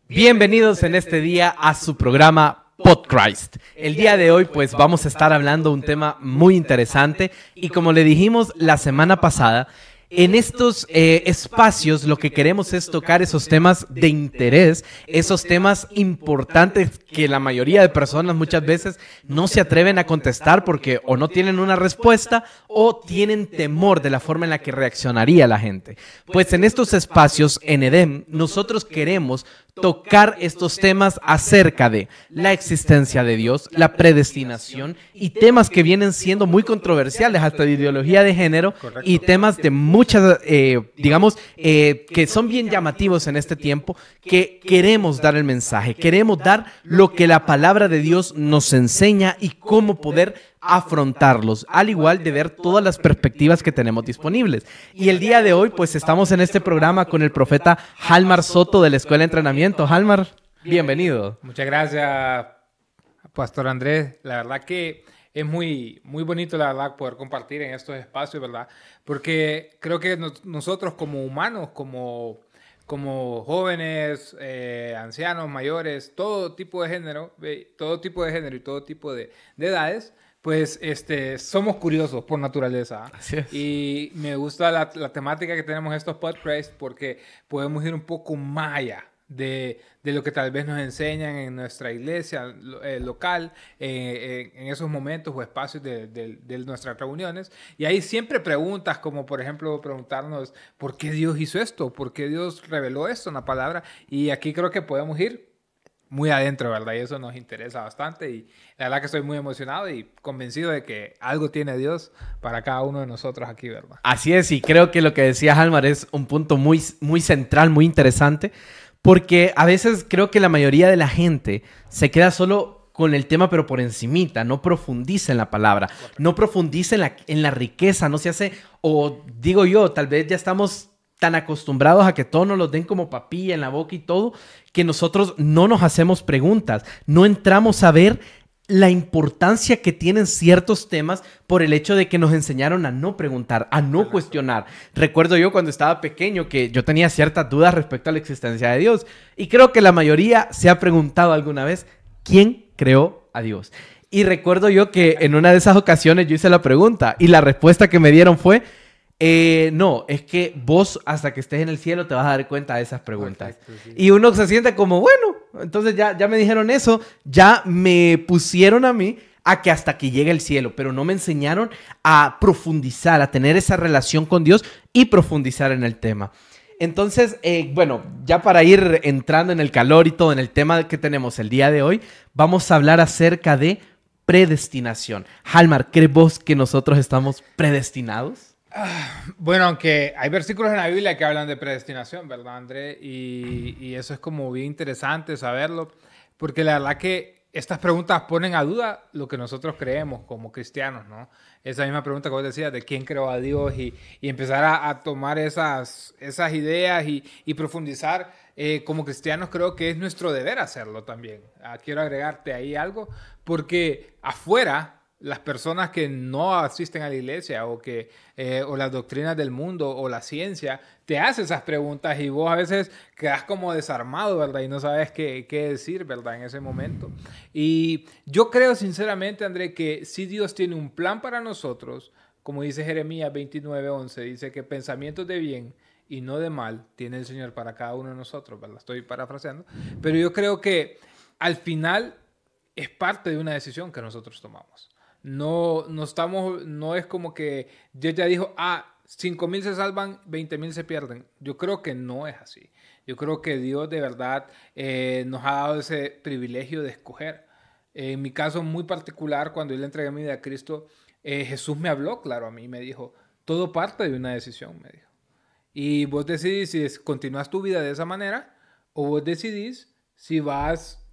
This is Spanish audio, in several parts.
Bienvenidos en este día a su programa Podchrist. El día de hoy pues vamos a estar hablando un tema muy interesante y como le dijimos la semana pasada, en estos espacios lo que queremos es tocar esos temas de interés, esos temas importantes que la mayoría de personas muchas veces no se atreven a contestar porque o no tienen una respuesta o tienen temor de la forma en la que reaccionaría la gente. Pues en estos espacios en Edén nosotros queremos tocar estos temas acerca de la existencia de Dios, la predestinación y temas que vienen siendo muy controversiales hasta de ideología de género. Correcto. Y temas de muchas, que son bien llamativos en este tiempo, que queremos dar el mensaje, queremos dar lo que la palabra de Dios nos enseña y cómo poder afrontarlos, al igual de ver todas las perspectivas que tenemos disponibles. Y el día de hoy, pues estamos en este programa con el profeta Halmar Soto de la Escuela de Entrenamiento. Halmar, bienvenido. Muchas gracias, Pastor Andrés. La verdad que es muy bonito, la verdad, poder compartir en estos espacios, ¿verdad? Porque creo que nosotros como humanos, como jóvenes, ancianos, mayores, todo tipo de género y todo tipo de edades, pues somos curiosos por naturaleza. Así es. Y me gusta la temática que tenemos en estos podcasts porque podemos ir un poco más allá de lo que tal vez nos enseñan en nuestra iglesia local, en esos momentos o espacios de nuestras reuniones. Y hay siempre preguntas como, por ejemplo, preguntarnos ¿por qué Dios hizo esto? ¿Por qué Dios reveló esto en la palabra? Y aquí creo que podemos ir muy adentro, ¿verdad? Y eso nos interesa bastante y la verdad que estoy muy emocionado y convencido de que algo tiene Dios para cada uno de nosotros aquí, ¿verdad? Así es, y creo que lo que decía Halmar es un punto muy central, muy interesante, porque a veces creo que la mayoría de la gente se queda solo con el tema, pero por encimita, no profundiza en la palabra, no profundiza en la riqueza, no se hace, o digo yo, tal vez ya estamos tan acostumbrados a que todos nos los den como papilla en la boca y todo, que nosotros no nos hacemos preguntas, no entramos a ver la importancia que tienen ciertos temas por el hecho de que nos enseñaron a no preguntar, a no cuestionar. Recuerdo yo cuando estaba pequeño que yo tenía ciertas dudas respecto a la existencia de Dios y creo que la mayoría se ha preguntado alguna vez, ¿quién creó a Dios? Y recuerdo yo que en una de esas ocasiones yo hice la pregunta y la respuesta que me dieron fue no, es que vos hasta que estés en el cielo te vas a dar cuenta de esas preguntas. Perfecto, sí. Y uno se siente como, bueno, entonces ya me dijeron eso, ya me pusieron a mí a que hasta que llegue el cielo, pero no me enseñaron a profundizar, a tener esa relación con Dios y profundizar en el tema. Entonces, bueno, ya para ir entrando en el calor y todo, en el tema que tenemos el día de hoy, vamos a hablar acerca de predestinación. Halmar, ¿crees vos que nosotros estamos predestinados? Bueno, aunque hay versículos en la Biblia que hablan de predestinación, ¿verdad, André? Y eso es como bien interesante saberlo, porque la verdad que estas preguntas ponen a duda lo que nosotros creemos como cristianos, ¿no? Esa misma pregunta que vos decías de quién creó a Dios y empezar a tomar esas ideas y profundizar como cristianos, creo que es nuestro deber hacerlo también. Quiero agregarte ahí algo, porque afuera las personas que no asisten a la iglesia o las doctrinas del mundo o la ciencia te hacen esas preguntas y vos a veces quedas como desarmado, ¿verdad? Y no sabes qué decir, ¿verdad? En ese momento. Y yo creo sinceramente, André, que si Dios tiene un plan para nosotros, como dice Jeremías 29:11, dice que pensamientos de bien y no de mal tiene el Señor para cada uno de nosotros, ¿verdad? Estoy parafraseando. Pero yo creo que al final es parte de una decisión que nosotros tomamos. No es como que Dios ya dijo, 5,000 se salvan, 20,000 se pierden. Yo creo que no es así. Yo creo que Dios de verdad nos ha dado ese privilegio de escoger. En mi caso muy particular, cuando yo le entregué mi vida a Cristo, Jesús me habló, claro, a mí me dijo, todo parte de una decisión, me dijo. Y vos decidís si continúas tu vida de esa manera o vos decidís si vas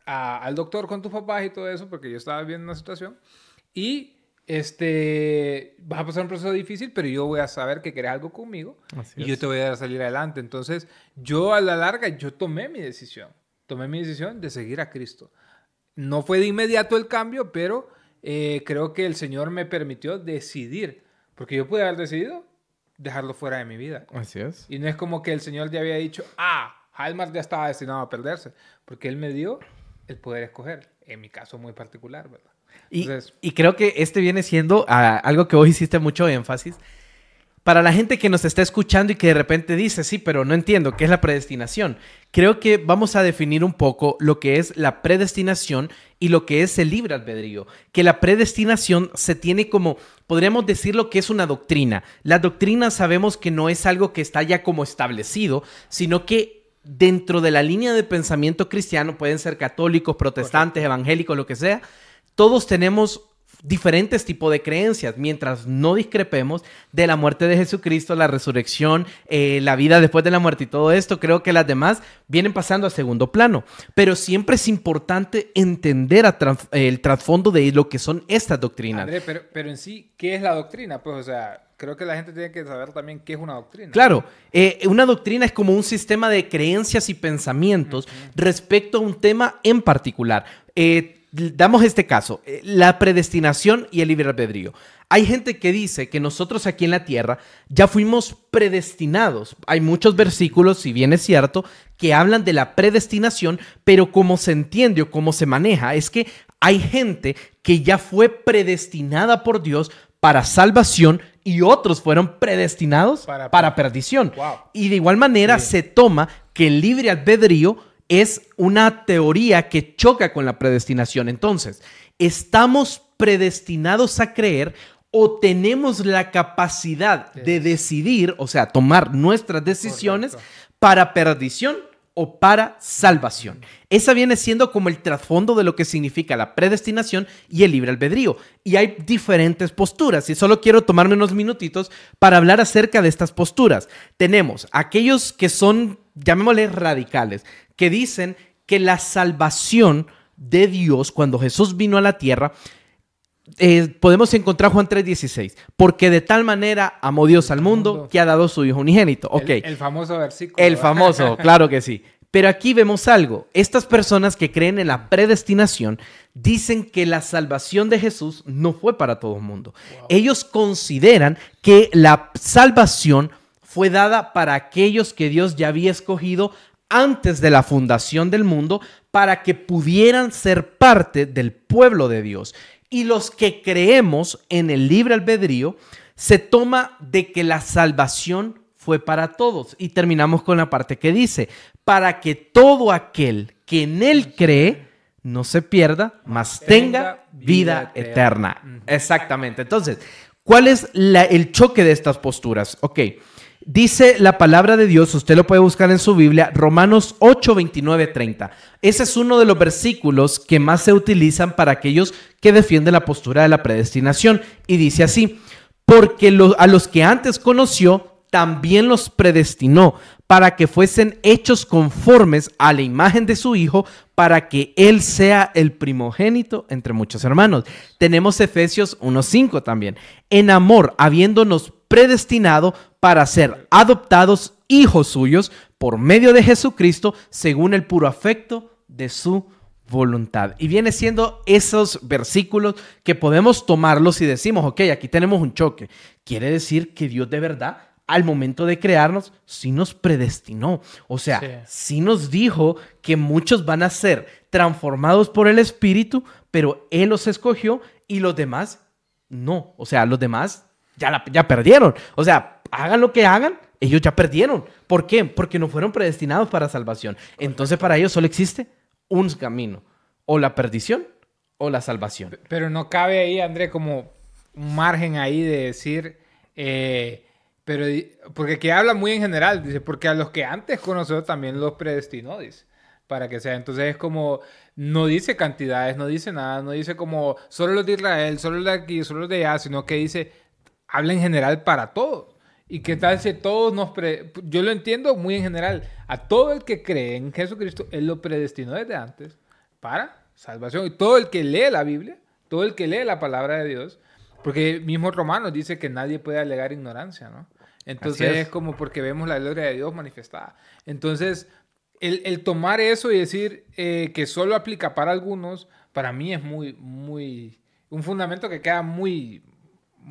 al doctor con tus papás y todo eso, porque yo estaba viendo una situación. Y vas a pasar un proceso difícil, pero yo voy a saber que querés algo conmigo y yo te voy a dar a salir adelante. Entonces, yo a la larga, yo tomé mi decisión de seguir a Cristo. No fue de inmediato el cambio, pero creo que el Señor me permitió decidir, porque yo pude haber decidido dejarlo fuera de mi vida. Así es. Y no es como que el Señor ya había dicho, Halmar ya estaba destinado a perderse, porque él me dio el poder escoger, en mi caso muy particular, ¿verdad? Entonces, Y creo que este viene siendo algo que vos hiciste mucho énfasis. Para la gente que nos está escuchando y que de repente dice, sí, pero no entiendo, ¿qué es la predestinación? Creo que vamos a definir un poco lo que es la predestinación y lo que es el libre albedrío. Que la predestinación se tiene como, podríamos decirlo que es una doctrina. La doctrina sabemos que no es algo que está ya como establecido, sino que dentro de la línea de pensamiento cristiano, pueden ser católicos, protestantes, evangélicos, lo que sea, todos tenemos diferentes tipos de creencias, mientras no discrepemos de la muerte de Jesucristo, la resurrección, la vida después de la muerte y todo esto, creo que las demás vienen pasando a segundo plano. Pero siempre es importante entender el trasfondo de lo que son estas doctrinas. André, pero en sí, ¿qué es la doctrina? Pues, o sea, creo que la gente tiene que saber también qué es una doctrina. Claro, una doctrina es como un sistema de creencias y pensamientos respecto a un tema en particular. Damos este caso, la predestinación y el libre albedrío. Hay gente que dice que nosotros aquí en la tierra ya fuimos predestinados. Hay muchos versículos, si bien es cierto, que hablan de la predestinación, pero como se entiende o cómo se maneja es que hay gente que ya fue predestinada por Dios para salvación y otros fueron predestinados para perdición. Wow. Y de igual manera se toma que el libre albedrío es una teoría que choca con la predestinación. Entonces, ¿estamos predestinados a creer o tenemos la capacidad de decidir, o sea, tomar nuestras decisiones para perdición o para salvación? Esa viene siendo como el trasfondo de lo que significa la predestinación y el libre albedrío. Y hay diferentes posturas y solo quiero tomarme unos minutitos para hablar acerca de estas posturas. Tenemos aquellos que son, llamémosle radicales, que dicen que la salvación de Dios cuando Jesús vino a la tierra, podemos encontrar Juan 3:16, porque de tal manera amó Dios al mundo que ha dado su Hijo unigénito. Okay. El famoso versículo. El famoso, claro que sí. Pero aquí vemos algo. Estas personas que creen en la predestinación dicen que la salvación de Jesús no fue para todo el mundo. Wow. Ellos consideran que la salvación fue dada para aquellos que Dios ya había escogido antes de la fundación del mundo para que pudieran ser parte del pueblo de Dios. Y los que creemos en el libre albedrío, se toma de que la salvación fue para todos. Y terminamos con la parte que dice, para que todo aquel que en él cree no se pierda, mas tenga vida eterna. Exactamente. Entonces, ¿cuál es el choque de estas posturas? Ok. Dice la palabra de Dios, usted lo puede buscar en su Biblia, Romanos 8, 29, 30. Ese es uno de los versículos que más se utilizan para aquellos que defienden la postura de la predestinación. Y dice así, porque a los que antes conoció, también los predestinó para que fuesen hechos conformes a la imagen de su Hijo, para que Él sea el primogénito entre muchos hermanos. Tenemos Efesios 1:5 también. En amor, habiéndonos predestinado para ser adoptados hijos suyos por medio de Jesucristo, según el puro afecto de su voluntad. Y viene siendo esos versículos que podemos tomarlos y decimos, ok, aquí tenemos un choque. Quiere decir que Dios de verdad, al momento de crearnos, sí nos predestinó. O sea, sí nos dijo que muchos van a ser transformados por el Espíritu, pero Él los escogió y los demás no. O sea, los demás ya perdieron. O sea, hagan lo que hagan, ellos ya perdieron. ¿Por qué? Porque no fueron predestinados para salvación. Entonces, para ellos solo existe un camino. O la perdición o la salvación. Pero no cabe ahí, André, como un margen ahí de decir... pero porque aquí habla muy en general, dice, porque a los que antes conoció también los predestinó, dice, para que sea. Entonces es como, no dice cantidades, no dice nada, no dice como solo los de Israel, solo los de aquí, solo los de allá, sino que dice, habla en general para todos. ¿Y qué tal si todos yo lo entiendo muy en general, a todo el que cree en Jesucristo, Él lo predestinó desde antes para salvación. Y todo el que lee la Biblia, todo el que lee la palabra de Dios, porque mismo Romanos dice que nadie puede alegar ignorancia, ¿no? Entonces es como porque vemos la gloria de Dios manifestada. Entonces, el tomar eso y decir que solo aplica para algunos, para mí es muy, un fundamento que queda muy,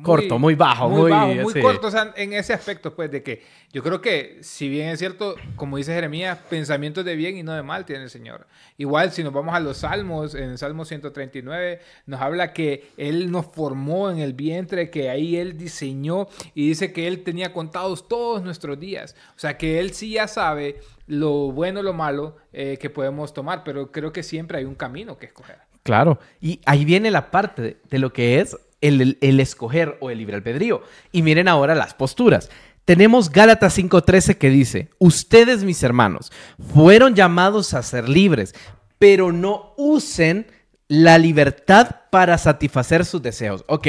corto, muy bajo, muy sí. corto, o sea, en ese aspecto, pues, de que yo creo que, si bien es cierto, como dice Jeremías, pensamientos de bien y no de mal tiene el Señor. Igual, si nos vamos a los Salmos, en el Salmo 139, nos habla que Él nos formó en el vientre, que ahí Él diseñó, y dice que Él tenía contados todos nuestros días. O sea, que Él sí ya sabe lo bueno, lo malo que podemos tomar, pero creo que siempre hay un camino que escoger. Claro, y ahí viene la parte de lo que es el escoger o el libre albedrío. Y miren ahora las posturas. Tenemos Gálatas 5:13 que dice, ustedes, mis hermanos, fueron llamados a ser libres, pero no usen la libertad para satisfacer sus deseos. Ok,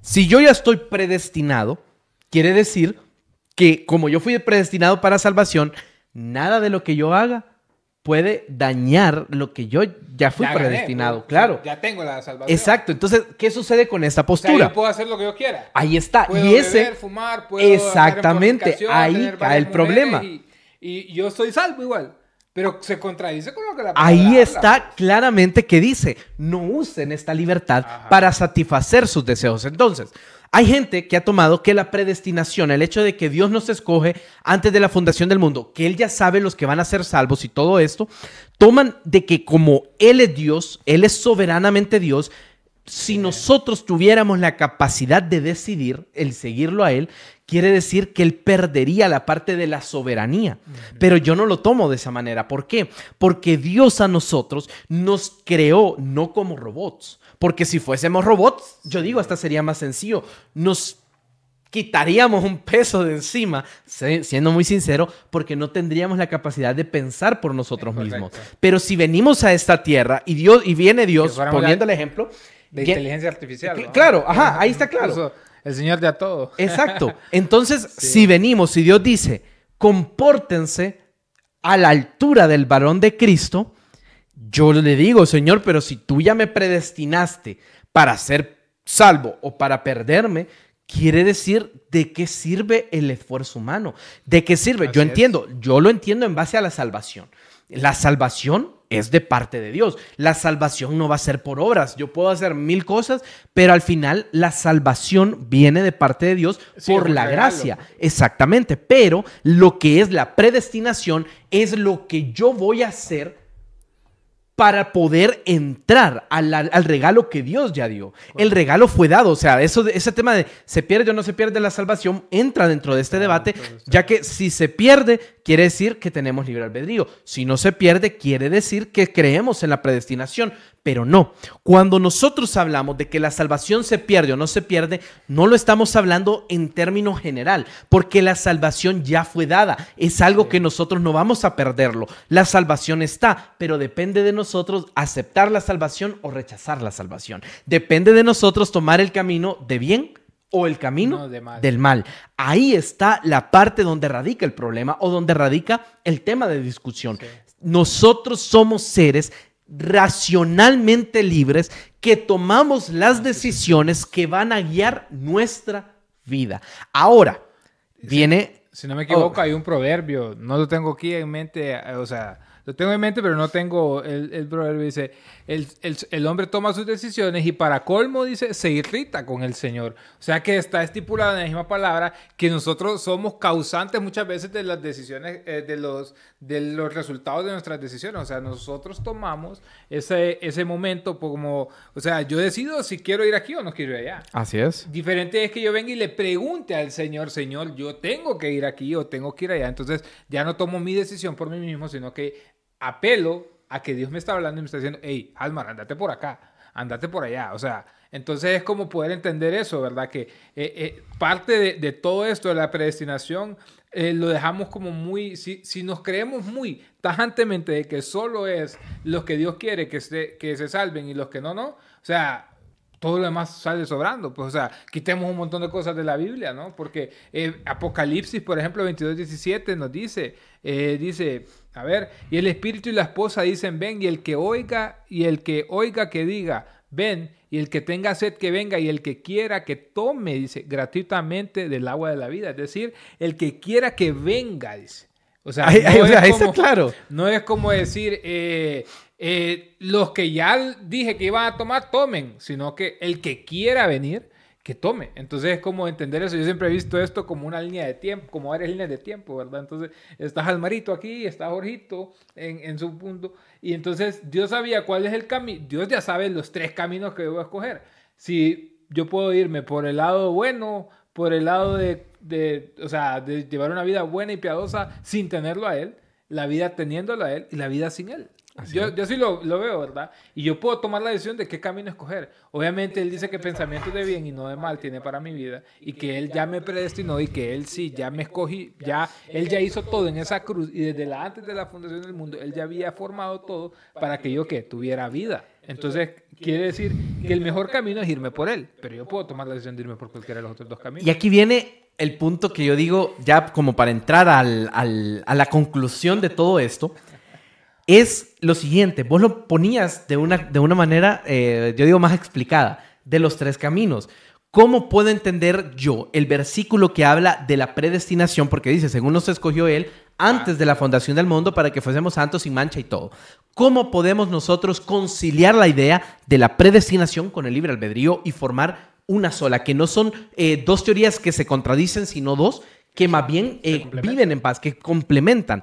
si yo ya estoy predestinado, quiere decir que como yo fui predestinado para salvación, nada de lo que yo haga puede dañar lo que yo ya fui predestinado, pues, claro. Ya tengo la salvación. Exacto. Entonces, ¿qué sucede con esta postura? O sea, yo puedo hacer lo que yo quiera. Ahí está. Puedo Y ese beber, fumar, puedo exactamente, ahí cae el problema. Y yo soy salvo igual. Pero se contradice con lo que la palabra Ahí habla. está claramente que dice, no usen esta libertad para satisfacer sus deseos. Entonces, hay gente que ha tomado que la predestinación, el hecho de que Dios nos escoge antes de la fundación del mundo, que Él ya sabe los que van a ser salvos y todo esto, toman de que como Él es Dios, Él es soberanamente Dios, si nosotros tuviéramos la capacidad de decidir el seguirlo a Él, quiere decir que Él perdería la parte de la soberanía. Pero yo no lo tomo de esa manera. ¿Por qué? Porque Dios a nosotros nos creó no como robots. Porque si fuésemos robots, yo digo, hasta sería más sencillo. Nos quitaríamos un peso de encima, siendo muy sincero, porque no tendríamos la capacidad de pensar por nosotros mismos. Pero si venimos a esta tierra y viene Dios, poniendo el ejemplo de inteligencia artificial, ¿no? Claro, ajá, ahí está claro. El Señor de a todo. Exacto. Entonces, si venimos, si Dios dice, compórtense a la altura del varón de Cristo, yo le digo, Señor, pero si tú ya me predestinaste para ser salvo o para perderme, quiere decir de qué sirve el esfuerzo humano. ¿De qué sirve? Yo lo entiendo en base a la salvación. La salvación es de parte de Dios. La salvación no va a ser por obras. Yo puedo hacer 1000 cosas, pero al final la salvación viene de parte de Dios por la gracia. Exactamente. Pero lo que es la predestinación es lo que yo voy a hacer para poder entrar al regalo que Dios ya dio. El regalo fue dado. O sea, ese tema de se pierde o no se pierde la salvación entra dentro de este debate, ya que si se pierde, quiere decir que tenemos libre albedrío. Si no se pierde, quiere decir que creemos en la predestinación. Pero no. Cuando nosotros hablamos de que la salvación se pierde o no se pierde, no lo estamos hablando en términos general, porque la salvación ya fue dada. Es algo que nosotros no vamos a perderlo. La salvación está, pero depende de nosotros aceptar la salvación o rechazar la salvación. Depende de nosotros tomar el camino de bien o el camino del mal. Ahí está la parte donde radica el problema o donde radica el tema de discusión. Sí. Nosotros somos seres racionalmente libres que tomamos las decisiones que van a guiar nuestra vida. Ahora, viene... Si no me equivoco, hay un proverbio, no lo tengo aquí en mente, o sea, lo tengo en mente, pero no tengo el proverbio. Dice, el hombre toma sus decisiones y para colmo, dice, se irrita con el Señor. O sea que está estipulado en la misma palabra que nosotros somos causantes muchas veces de las decisiones, de los resultados de nuestras decisiones. O sea, nosotros tomamos ese momento como, o sea, yo decido si quiero ir aquí o no quiero ir allá. Así es. Diferente es que yo venga y le pregunte al Señor, Señor, yo tengo que ir aquí o tengo que ir allá. Entonces ya no tomo mi decisión por mí mismo, sino que apelo a que Dios me está hablando y me está diciendo, hey, Almar, andate por acá, andate por allá. O sea, entonces es como poder entender eso, ¿verdad? Que parte de todo esto de la predestinación lo dejamos como muy, si nos creemos muy tajantemente de que solo es los que Dios quiere que se salven y los que no, o sea, todo lo demás sale sobrando. Pues, o sea, quitemos un montón de cosas de la Biblia, ¿no? Porque Apocalipsis, por ejemplo, 22:17 nos dice, a ver, y el espíritu y la esposa dicen, ven, y el que oiga que diga, ven, y el que tenga sed que venga, y el que quiera que tome, dice, gratuitamente del agua de la vida. Es decir, el que quiera que venga, dice. O sea, está claro. No es como decir, los que ya dije que iban a tomar, tomen, sino que el que quiera venir, que tome. Entonces es como entender eso. Yo siempre he visto esto como una línea de tiempo, como varias líneas de tiempo, ¿verdad? Entonces está Almarito aquí, está Jorgito en su punto. Y entonces Dios sabía cuál es el camino. Dios ya sabe los 3 caminos que debo escoger. Si yo puedo irme por el lado bueno, por el lado o sea, de llevar una vida buena y piadosa sin tenerlo a Él, la vida teniéndolo a Él y la vida sin Él. Yo sí lo veo, ¿verdad? Y yo puedo tomar la decisión de qué camino escoger. Obviamente Él dice que pensamientos de bien y no de mal tiene para mi vida y que Él ya me predestinó y que Él sí, ya me escogí, Él ya hizo todo en esa cruz y desde antes de la fundación del mundo, Él ya había formado todo para que yo, ¿qué? Tuviera vida. Entonces, quiere decir que el mejor camino es irme por Él, pero yo puedo tomar la decisión de irme por cualquiera de los otros 2 caminos. Y aquí viene el punto que yo digo, ya como para entrar a la conclusión de todo esto, es lo siguiente. Vos lo ponías de una manera, yo digo, más explicada, de los 3 caminos. ¿Cómo puedo entender yo el versículo que habla de la predestinación? Porque dice, según nos escogió Él antes de la fundación del mundo para que fuésemos santos sin mancha y todo. ¿Cómo podemos nosotros conciliar la idea de la predestinación con el libre albedrío y formar una sola? Que no son 2 teorías que se contradicen, sino 2 que más bien viven en paz, que complementan.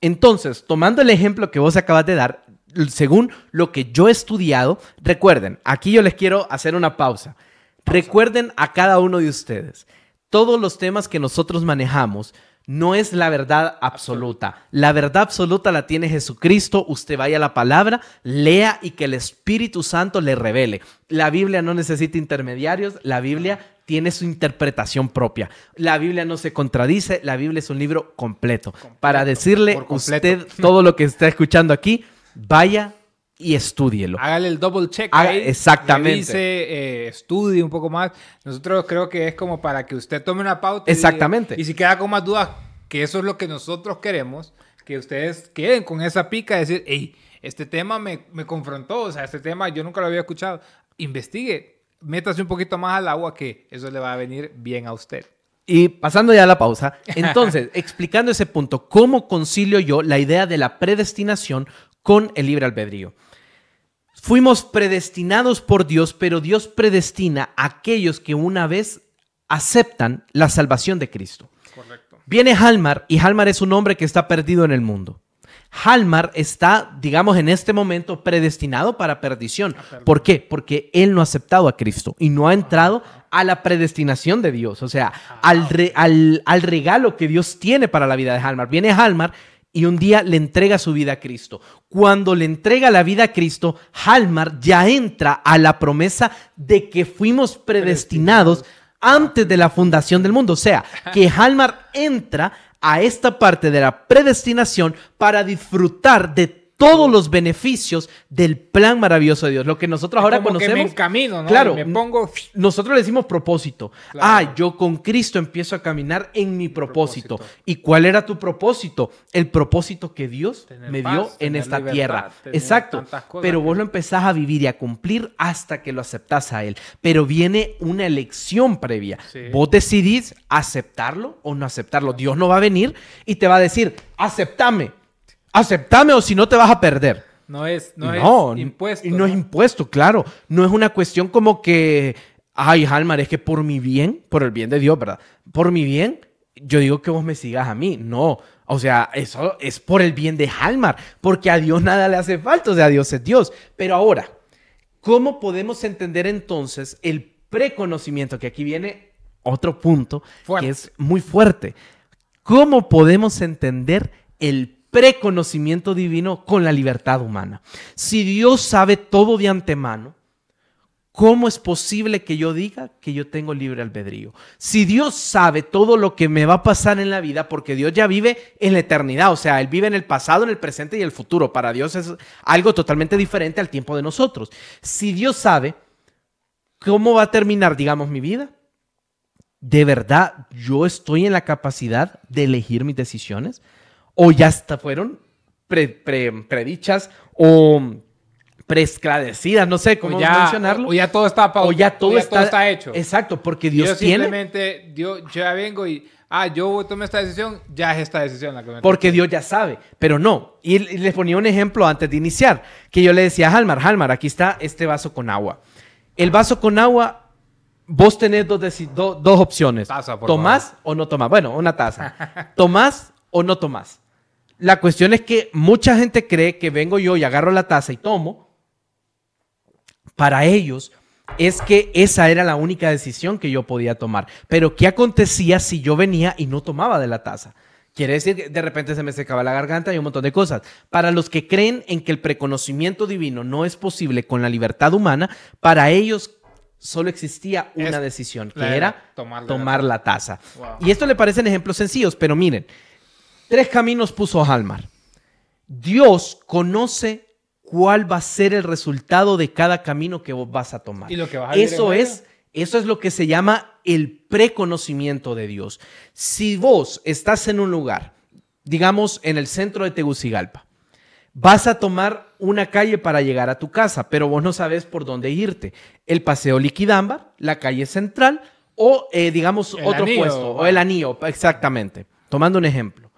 Entonces, tomando el ejemplo que vos acabas de dar, según lo que yo he estudiado, recuerden, aquí yo les quiero hacer una pausa. Recuerden a cada uno de ustedes, todos los temas que nosotros manejamos no es la verdad absoluta. La verdad absoluta la tiene Jesucristo. Usted vaya a la palabra, lea y que el Espíritu Santo le revele. La Biblia no necesita intermediarios, la Biblia tiene su interpretación propia. La Biblia no se contradice, la Biblia es un libro completo. Para decirle usted todo lo que está escuchando aquí, vaya y estúdielo. Hágale el double check. Exactamente. Revise, estudie un poco más. Nosotros creo que es como para que usted tome una pauta. Exactamente. Y si queda con más dudas, que eso es lo que nosotros queremos, que ustedes queden con esa pica de decir, hey, este tema me confrontó, o sea, este tema yo nunca lo había escuchado. Investigue, métase un poquito más al agua, que eso le va a venir bien a usted. Y pasando ya a la pausa, entonces, explicando ese punto, ¿cómo concilio yo la idea de la predestinación con el libre albedrío? Fuimos predestinados por Dios, pero Dios predestina a aquellos que una vez aceptan la salvación de Cristo. Correcto. Viene Halmar, y Halmar es un hombre que está perdido en el mundo. Halmar está, digamos, en este momento predestinado para perdición. ¿Por qué? Porque él no ha aceptado a Cristo y no ha entrado a la predestinación de Dios, o sea, al regalo que Dios tiene para la vida de Halmar. Viene Halmar y un día le entrega su vida a Cristo. Cuando le entrega la vida a Cristo, Halmar ya entra a la promesa de que fuimos predestinados antes de la fundación del mundo. O sea, que Halmar entra a esta parte de la predestinación para disfrutar de todos los beneficios del plan maravilloso de Dios. Lo que nosotros ahora como conocemos. Que me encamino, ¿no? Claro, me pongo. Nosotros le decimos propósito. Claro. Yo con Cristo empiezo a caminar en mi propósito. ¿Y cuál era tu propósito? El propósito que Dios me dio en esta libertad, tierra. Exacto. Pero vos lo empezás a vivir y a cumplir hasta que lo aceptás a Él. Pero viene una elección previa. Sí. Vos decidís aceptarlo o no aceptarlo. Dios no va a venir y te va a decir, aceptame o si no te vas a perder. No es impuesto. No es impuesto, claro. No es una cuestión como que, ay, Halmar, es que por mi bien, por el bien de Dios, ¿verdad? Por mi bien, yo digo que vos me sigas a mí. No, o sea, eso es por el bien de Halmar, porque a Dios nada le hace falta, o sea, Dios es Dios. Pero ahora, ¿cómo podemos entender entonces el preconocimiento? Que aquí viene otro punto que es muy fuerte. ¿Cómo podemos entender el preconocimiento divino con la libertad humana? Si Dios sabe todo de antemano, ¿cómo es posible que yo diga que yo tengo libre albedrío? Si Dios sabe todo lo que me va a pasar en la vida, porque Dios ya vive en la eternidad, o sea, Él vive en el pasado, en el presente y el futuro. Para Dios es algo totalmente diferente al tiempo de nosotros. Si Dios sabe cómo va a terminar, digamos, mi vida, ¿de verdad yo estoy en la capacidad de elegir mis decisiones? ¿O ya hasta fueron predichas o preesclarecidas? No sé cómo mencionarlo. O ya todo está pautado. O ya todo está hecho. Exacto, porque Dios tiene. Simplemente, yo ya vengo y, yo tomé esta decisión, ya es esta decisión la que me porque Dios ya sabe, pero no. Y les ponía un ejemplo antes de iniciar, que yo le decía a Halmar, aquí está este vaso con agua. El vaso con agua vos tenés dos opciones. Taza, por ¿Tomás favor. o no tomás? Bueno, una taza. ¿Tomás o no tomás? La cuestión es que mucha gente cree que vengo yo y agarro la taza y tomo. Para ellos es que esa era la única decisión que yo podía tomar. Pero ¿qué acontecía si yo venía y no tomaba de la taza? Quiere decir que de repente se me secaba la garganta y un montón de cosas. Para los que creen en que el preconocimiento divino no es posible con la libertad humana, para ellos solo existía una decisión, que era tomar la taza. Wow. Y esto le parecen ejemplos sencillos, pero miren, 3 caminos puso Halmar. Dios conoce cuál va a ser el resultado de cada camino que vos vas a tomar. ¿Y lo que vas a vivir Eso en es lo que se llama el preconocimiento de Dios. Si vos estás en un lugar, digamos en el centro de Tegucigalpa, vas a tomar una calle para llegar a tu casa, pero vos no sabes por dónde irte. El Paseo Liquidámbar, la calle central o, digamos, El otro anillo, puesto, o bueno. el anillo, exactamente. Tomando un ejemplo.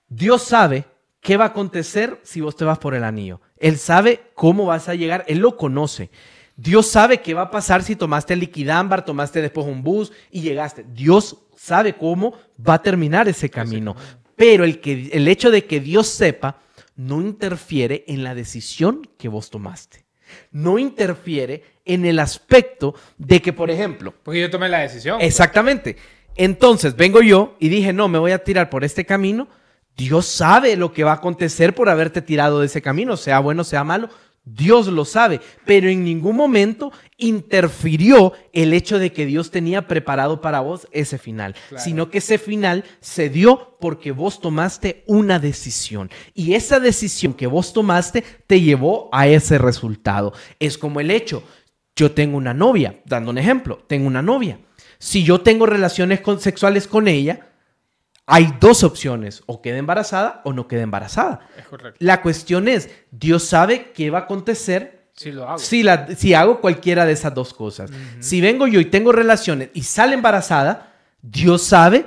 Dios sabe qué va a acontecer si vos te vas por el anillo. Él sabe cómo vas a llegar, Él lo conoce. Dios sabe qué va a pasar si tomaste el Liquidámbar, tomaste después un bus y llegaste. Dios sabe cómo va a terminar ese camino. Pero el hecho de que Dios sepa no interfiere en la decisión que vos tomaste. No interfiere en el aspecto de que, por ejemplo, Porque yo tomé la decisión. exactamente. Entonces vengo yo y dije, no, me voy a tirar por este camino. Dios sabe lo que va a acontecer por haberte tirado de ese camino, sea bueno, sea malo. Dios lo sabe, pero en ningún momento interfirió el hecho de que Dios tenía preparado para vos ese final, Claro. sino que ese final se dio porque vos tomaste una decisión y esa decisión que vos tomaste te llevó a ese resultado. Es como el hecho, yo tengo una novia, dando un ejemplo, tengo una novia. Si yo tengo relaciones sexuales con ella, hay 2 opciones, o queda embarazada o no queda embarazada. Es correcto. La cuestión es, Dios sabe qué va a acontecer Sí lo hago. si hago cualquiera de esas 2 cosas. Si vengo yo y tengo relaciones y sale embarazada, Dios sabe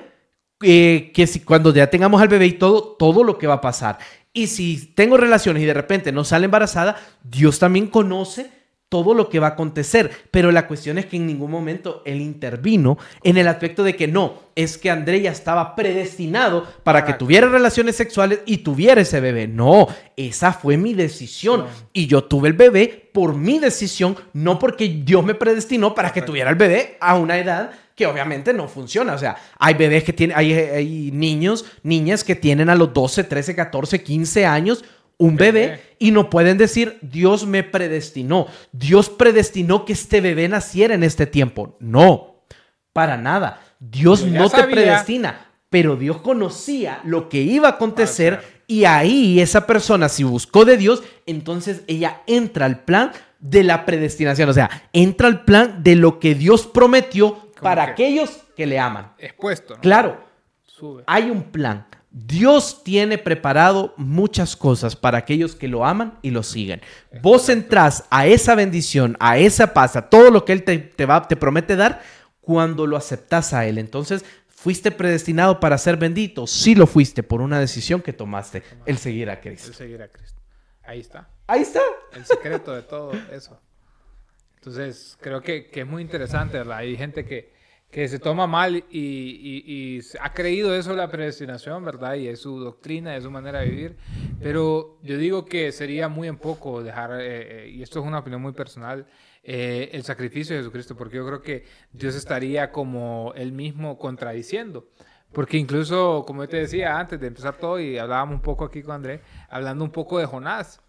que si cuando ya tengamos al bebé y todo lo que va a pasar. Y si tengo relaciones y de repente no sale embarazada, Dios también conoce todo lo que va a acontecer, pero la cuestión es que en ningún momento Él intervino en el aspecto de que no, es que André ya estaba predestinado para que tuviera relaciones sexuales y tuviera ese bebé. No, esa fue mi decisión No. y yo tuve el bebé por mi decisión, no porque Dios me predestinó para que tuviera el bebé a una edad que obviamente no funciona. O sea, hay bebés que tienen, hay niños, niñas que tienen a los 12, 13, 14, 15 años un bebé y no pueden decir, Dios me predestinó. Dios predestinó que este bebé naciera en este tiempo. No, para nada. Dios Yo ya no te sabía. predestina, pero Dios conocía lo que iba a acontecer Ah, claro. y ahí esa persona, si buscó de Dios, entonces ella entra al plan de la predestinación. O sea, entra al plan de lo que Dios prometió para que- aquellos que le aman. Expuesto, ¿no? Claro, Sube. hay un plan. Dios tiene preparado muchas cosas para aquellos que lo aman y lo siguen. Vos entrás a esa bendición, a esa paz, a todo lo que Él te promete dar cuando lo aceptás a Él. Entonces, ¿fuiste predestinado para ser bendito? Sí lo fuiste por una decisión que tomaste, el seguir a El Cristo. seguir a Cristo. Ahí está. Ahí está. El secreto de todo eso. Entonces, creo que es muy interesante, ¿verdad? Hay gente que se toma mal y ha creído eso de la predestinación, ¿verdad? Y es su doctrina, es su manera de vivir. Pero yo digo que sería muy en poco dejar, y esto es una opinión muy personal, el sacrificio de Jesucristo, porque yo creo que Dios estaría como Él mismo contradiciendo. Porque incluso, como yo te decía antes de empezar todo, y hablábamos un poco aquí con André, hablando un poco de Jonás.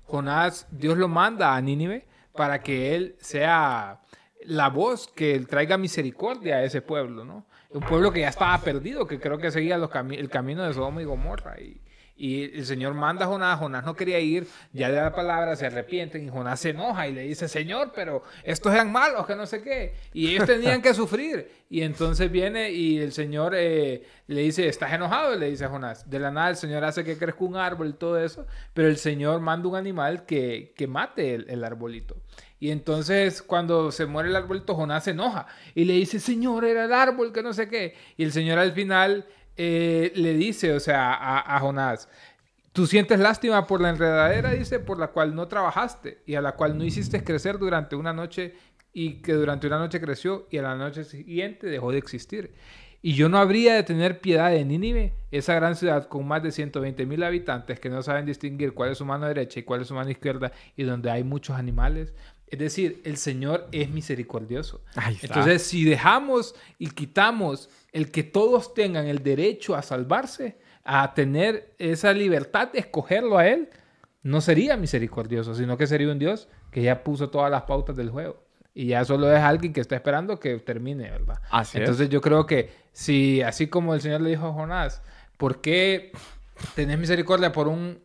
Jonás, Dios lo manda a Nínive para que él sea la voz que traiga misericordia a ese pueblo, ¿no? Un pueblo que ya estaba perdido, que creo que seguía el camino de Sodoma y Gomorra. Y el Señor manda a Jonás. Jonás no quería ir, ya de la palabra se arrepienten y Jonás se enoja y le dice, Señor, pero estos eran malos, que no sé qué. Y ellos tenían que sufrir. Y entonces viene y el Señor le dice, ¿estás enojado? Y le dice a Jonás. De la nada el Señor hace que crezca un árbol y todo eso, pero el Señor manda un animal que mate el arbolito. Y entonces cuando se muere el arbolito, Jonás se enoja y le dice, Señor, era el árbol, que no sé qué. Y el Señor al final le dice, o sea, a Jonás, tú sientes lástima por la enredadera, dice, por la cual no trabajaste y a la cual no hiciste crecer durante una noche y que durante una noche creció y a la noche siguiente dejó de existir. Y yo no habría de tener piedad de Nínive, esa gran ciudad con más de 120,000 habitantes que no saben distinguir cuál es su mano derecha y cuál es su mano izquierda y donde hay muchos animales. Es decir, el Señor es misericordioso. Entonces, si dejamos y quitamos el que todos tengan el derecho a salvarse, a tener esa libertad de escogerlo a Él, no sería misericordioso, sino que sería un Dios que ya puso todas las pautas del juego. Y ya solo es alguien que está esperando que termine, ¿verdad? Entonces yo creo que si, así como el Señor le dijo a Jonás, ¿por qué tenés misericordia por un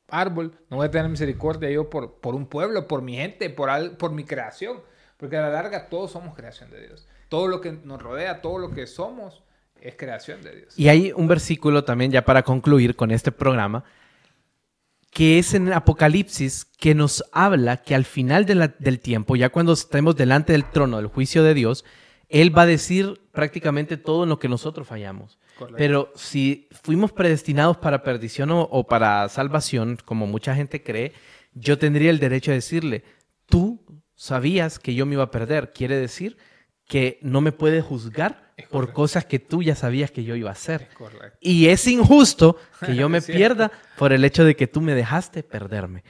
árbol? No voy a tener misericordia yo por un pueblo, por mi gente, por mi creación. Porque a la larga todos somos creación de Dios. Todo lo que nos rodea, todo lo que somos, es creación de Dios. Y hay un versículo también, ya para concluir con este programa, que es en Apocalipsis, que nos habla que al final del tiempo, ya cuando estemos delante del trono del juicio de Dios, Él va a decir prácticamente todo en lo que nosotros fallamos. Correcto. Pero si fuimos predestinados para perdición o para salvación, como mucha gente cree, yo tendría el derecho de decirle, tú sabías que yo me iba a perder. Quiere decir que no me puedes juzgar por cosas que tú ya sabías que yo iba a hacer. Y es injusto que yo me pierda por el hecho de que tú me dejaste perderme.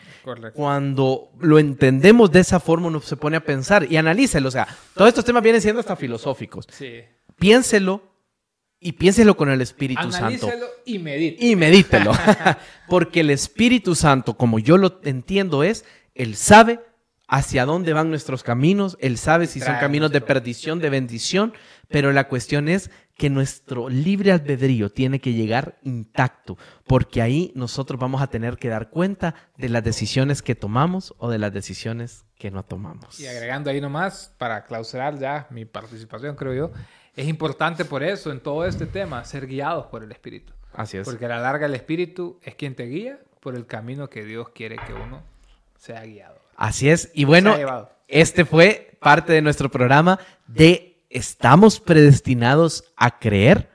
Cuando lo entendemos de esa forma, uno se pone a pensar y analícelo. O sea, todos estos temas vienen siendo hasta filosóficos. Sí. Piénselo y piénselo con el Espíritu Santo. Analícelo y medítelo. Y medítelo. Porque el Espíritu Santo, como yo lo entiendo, Él sabe hacia dónde van nuestros caminos. Él sabe si son caminos de perdición, de bendición. Pero la cuestión es que nuestro libre albedrío tiene que llegar intacto, porque ahí nosotros vamos a tener que dar cuenta de las decisiones que tomamos o de las decisiones que no tomamos. Y agregando ahí nomás, para clausurar ya mi participación, creo yo, es importante por eso en todo este tema ser guiados por el Espíritu. Así es. Porque a la larga el Espíritu es quien te guía por el camino que Dios quiere que uno sea guiado. Así es. Y bueno, este fue parte de nuestro programa de ¿Estamos predestinados a creer?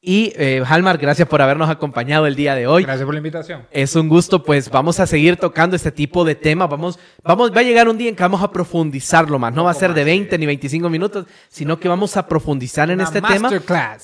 Y Halmar, gracias por habernos acompañado el día de hoy. Gracias por la invitación. Es un gusto, pues vamos a seguir tocando este tipo de temas. Va a llegar un día en que vamos a profundizarlo más. No va a ser de 20 ni 25 minutos, sino que vamos a profundizar en este tema.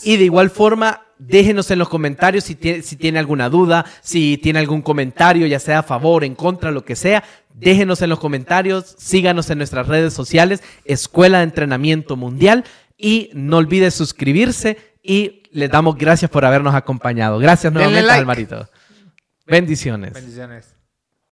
Y de igual forma, déjenos en los comentarios si tiene alguna duda, si tiene algún comentario, ya sea a favor, en contra, lo que sea. Déjenos en los comentarios, síganos en nuestras redes sociales, Escuela de Entrenamiento Mundial, y no olvide suscribirse y les damos gracias por habernos acompañado. Gracias nuevamente, Almarito. Bendiciones. Bendiciones.